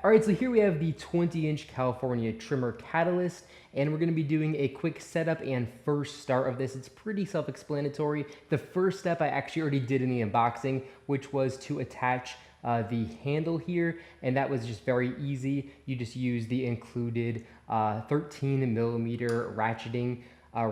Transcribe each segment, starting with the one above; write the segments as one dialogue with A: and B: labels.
A: All right, so here we have the 20-inch California trimmer catalyst, and we're gonna be doing a quick setup and first start of this. It's pretty self-explanatory. The first step I actually already did in the unboxing, which was to attach the handle here, and that was just very easy. You just use the included 13 millimeter ratcheting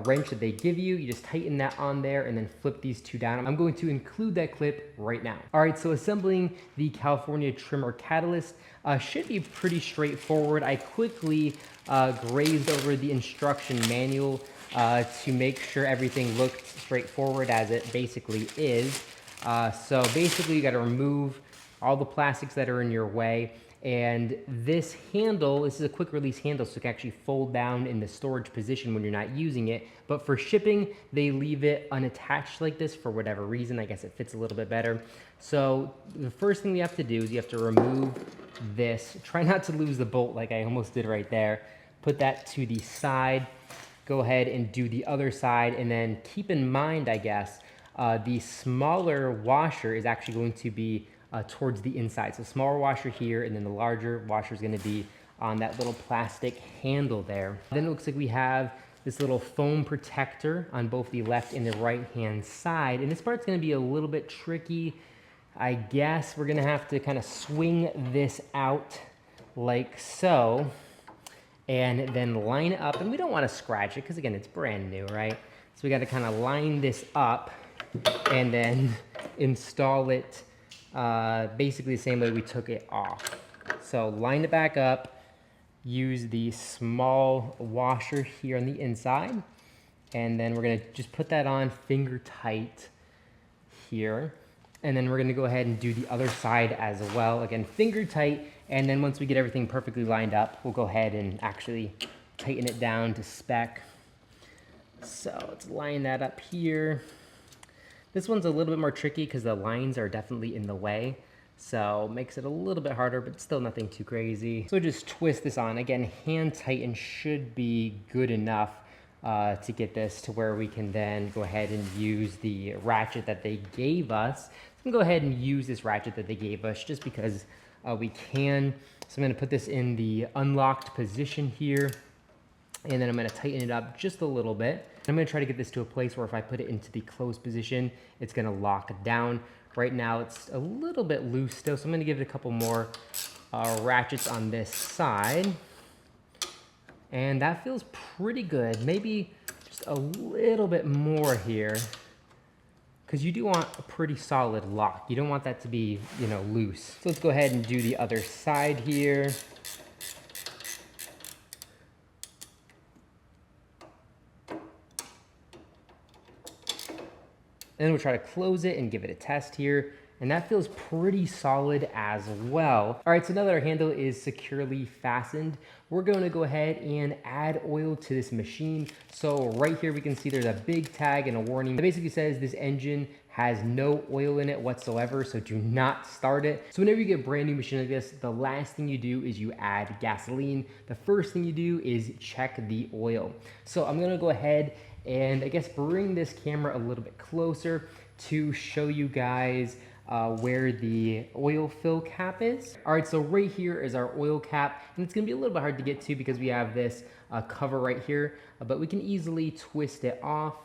A: wrench that they give you. You just tighten that on there and then flip these two down. I'm going to include that clip right now. All right, so assembling the California trimmer catalyst should be pretty straightforward. I quickly grazed over the instruction manual to make sure everything looked straightforward, as it basically is. So basically you got to remove all the plastics that are in your way. And this handle, this is a quick release handle, so it can actually fold down in the storage position when you're not using it. But for shipping, they leave it unattached like this for whatever reason. I guess it fits a little bit better. So the first thing you have to do is you have to remove this. Try not to lose the bolt like I almost did right there. Put that to the side. Go ahead and do the other side. And then keep in mind, I guess, the smaller washer is actually going to be towards the inside. So smaller washer here, and then the larger washer is going to be on that little plastic handle there. Then it looks like we have this little foam protector on both the left and the right hand side. And this part's going to be a little bit tricky. I guess we're going to have to kind of swing this out like so, and then line it up. And we don't want to scratch it because, again, it's brand new, right? So we got to kind of line this up and then install it basically the same way we took it off. So line it back up, use the small washer here on the inside, and then we're gonna just put that on finger tight here. And then we're gonna go ahead and do the other side as well. Again, finger tight, and then once we get everything perfectly lined up, we'll go ahead and actually tighten it down to spec. So let's line that up here. This one's a little bit more tricky because the lines are definitely in the way, so makes it a little bit harder, but still nothing too crazy. So just twist this on. Again, hand tighten should be good enough to get this to where we can then go ahead and use the ratchet that they gave us. So I'm gonna go ahead and use this ratchet that they gave us just because we can. So I'm gonna put this in the unlocked position here, and then I'm going to tighten it up just a little bit. I'm going to try to get this to a place where if I put it into the closed position, it's going to lock down. Right now it's a little bit loose still, so I'm going to give it a couple more ratchets on this side. And that feels pretty good. Maybe just a little bit more here, because you do want a pretty solid lock. You don't want that to be, you know, loose. So let's go ahead and do the other side here. Then we'll try to close it and give it a test here. And that feels pretty solid as well. All right, so now that our handle is securely fastened, we're going to go ahead and add oil to this machine. So right here we can see there's a big tag and a warning that basically says this engine has no oil in it whatsoever, so do not start it. So whenever you get a brand new machine like this, the last thing you do is you add gasoline. The first thing you do is check the oil. So I'm gonna go ahead and I guess bring this camera a little bit closer to show you guys where the oil fill cap is. All right, so right here is our oil cap, and it's gonna be a little bit hard to get to because we have this cover right here, but we can easily twist it off.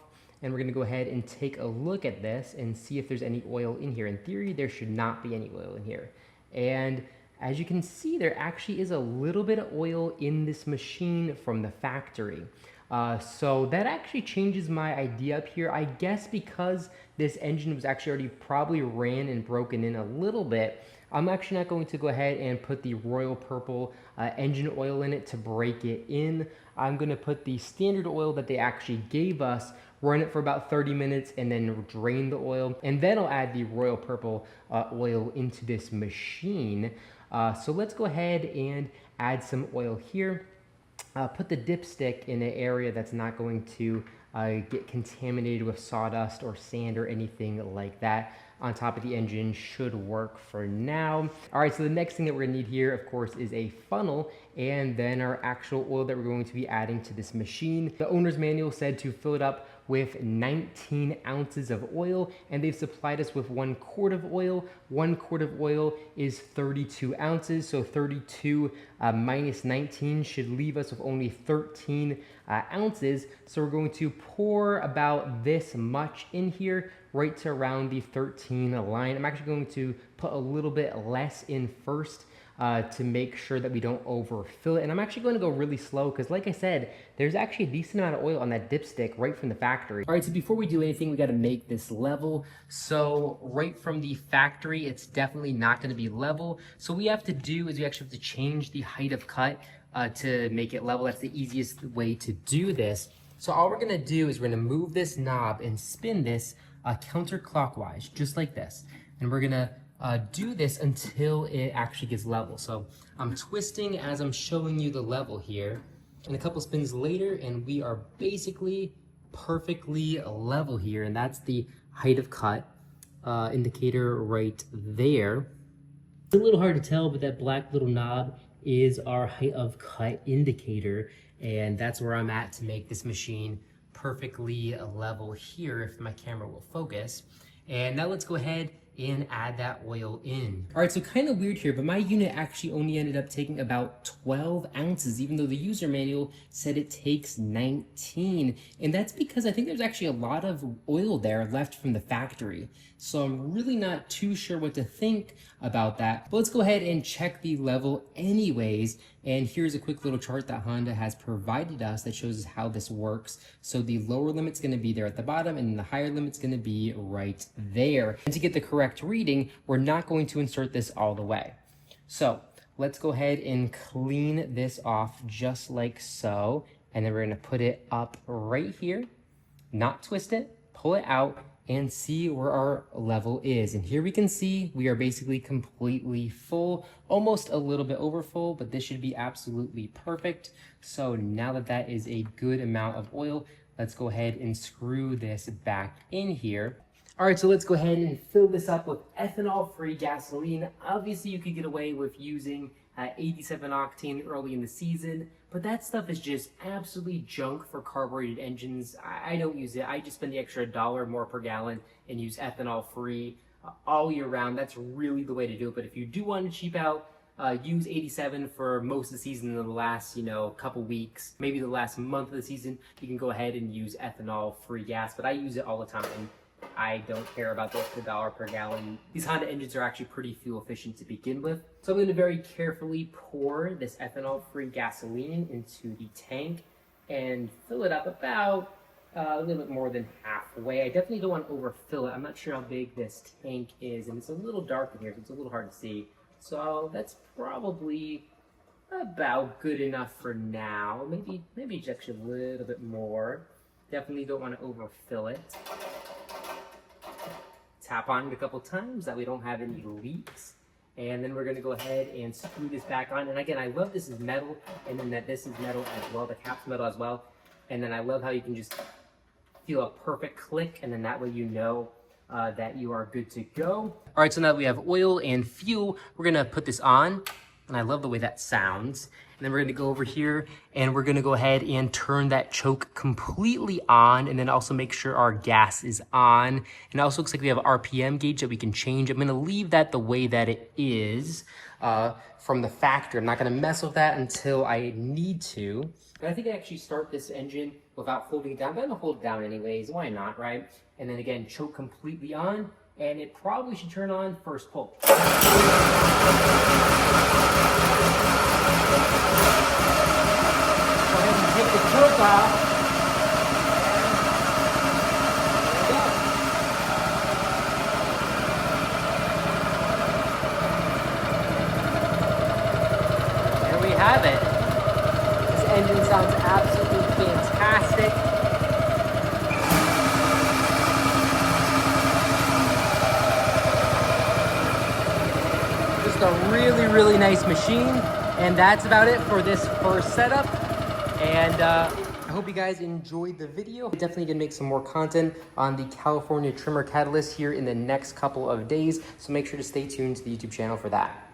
A: And we're gonna go ahead and take a look at this and see if there's any oil in here. In theory, there should not be any oil in here. And as you can see, there actually is a little bit of oil in this machine from the factory. So that actually changes my idea up here. I guess because this engine was actually already probably ran and broken in a little bit, I'm actually not going to go ahead and put the Royal Purple engine oil in it to break it in. I'm gonna put the standard oil that they actually gave us, run it for about 30 minutes, and then drain the oil. And then I'll add the Royal Purple oil into this machine. So let's go ahead and add some oil here. Put the dipstick in an area that's not going to get contaminated with sawdust or sand or anything like that. on top of the engine should work for now. All right, so the next thing that we're gonna need here, of course, is a funnel and then our actual oil that we're going to be adding to this machine. The owner's manual said to fill it up with 19 ounces of oil, and they've supplied us with 1 quart of oil. 1 quart of oil is 32 ounces, so 32 minus 19 should leave us with only 13 ounces. So we're going to pour about this much in here, right to around the 13 line. I'm actually going to put a little bit less in first to make sure that we don't overfill it. And I'm actually going to go really slow because, like I said, there's actually a decent amount of oil on that dipstick right from the factory. All right, so before we do anything, we got to make this level. So right from the factory, it's definitely not going to be level. So what we have to do is we actually have to change the height of cut to make it level. That's the easiest way to do this. So all we're going to do is we're going to move this knob and spin this counterclockwise, just like this. And we're going to do this until it actually gets level. So I'm twisting as I'm showing you the level here, and a couple spins later, and we are basically perfectly level here, and that's the height of cut indicator right there. It's a little hard to tell, but that black little knob is our height of cut indicator, and that's where I'm at to make this machine perfectly level here, if my camera will focus. And now let's go ahead and add that oil in. All right, so kind of weird here, but my unit actually only ended up taking about 12 ounces, even though the user manual said it takes 19. And that's because I think there's actually a lot of oil there left from the factory. So I'm really not too sure what to think about that. But let's go ahead and check the level anyways. And here's a quick little chart that Honda has provided us that shows us how this works. So the lower limit's gonna be there at the bottom, and the higher limit's gonna be right there. And to get the correct reading, we're not going to insert this all the way. So let's go ahead and clean this off just like so. And then we're gonna put it up right here, not twist it, pull it out, and see where our level is. And here we can see we are basically completely full, almost a little bit over full, but this should be absolutely perfect. So now that that is a good amount of oil, let's go ahead and screw this back in here. All right, so let's go ahead and fill this up with ethanol-free gasoline. Obviously, you could get away with using 87 octane early in the season, but that stuff is just absolutely junk for carbureted engines. I don't use it. I just spend the extra $1 more per gallon and use ethanol-free all year round. That's really the way to do it. But if you do want to cheap out, use 87 for most of the season. In the last, couple weeks, maybe the last month of the season, you can go ahead and use ethanol-free gas. But I use it all the time. I don't care about the $1 per gallon. These Honda engines are actually pretty fuel efficient to begin with. So I'm going to very carefully pour this ethanol-free gasoline into the tank and fill it up about a little bit more than halfway. I definitely don't want to overfill it. I'm not sure how big this tank is, and it's a little dark in here, so it's a little hard to see. So that's probably about good enough for now. Maybe just actually a little bit more. Definitely don't want to overfill it. Tap on it a couple times that we don't have any leaks. And then we're going to go ahead and screw this back on. And again, I love this is metal, and then that this is metal as well. The cap's metal as well. And then I love how you can just feel a perfect click, and then that way you know that you are good to go. All right, so now that we have oil and fuel, we're going to put this on. And I love the way that sounds. And then we're gonna go over here and we're gonna go ahead and turn that choke completely on, and then also make sure our gas is on. And it also looks like we have an RPM gauge that we can change. I'm gonna leave that the way that it is from the factory. I'm not gonna mess with that until I need to. And I think I actually start this engine without holding it down. I'm gonna hold it down anyways, why not, right? And then again, choke completely on, and it probably should turn on first pull. Go ahead and take the choke off. There we have it. This engine sounds absolutely fantastic. Just a really, really nice machine. And that's about it for this first setup. And I hope you guys enjoyed the video. I'm definitely gonna make some more content on the California trimmer catalyst here in the next couple of days, so make sure to stay tuned to the YouTube channel for that.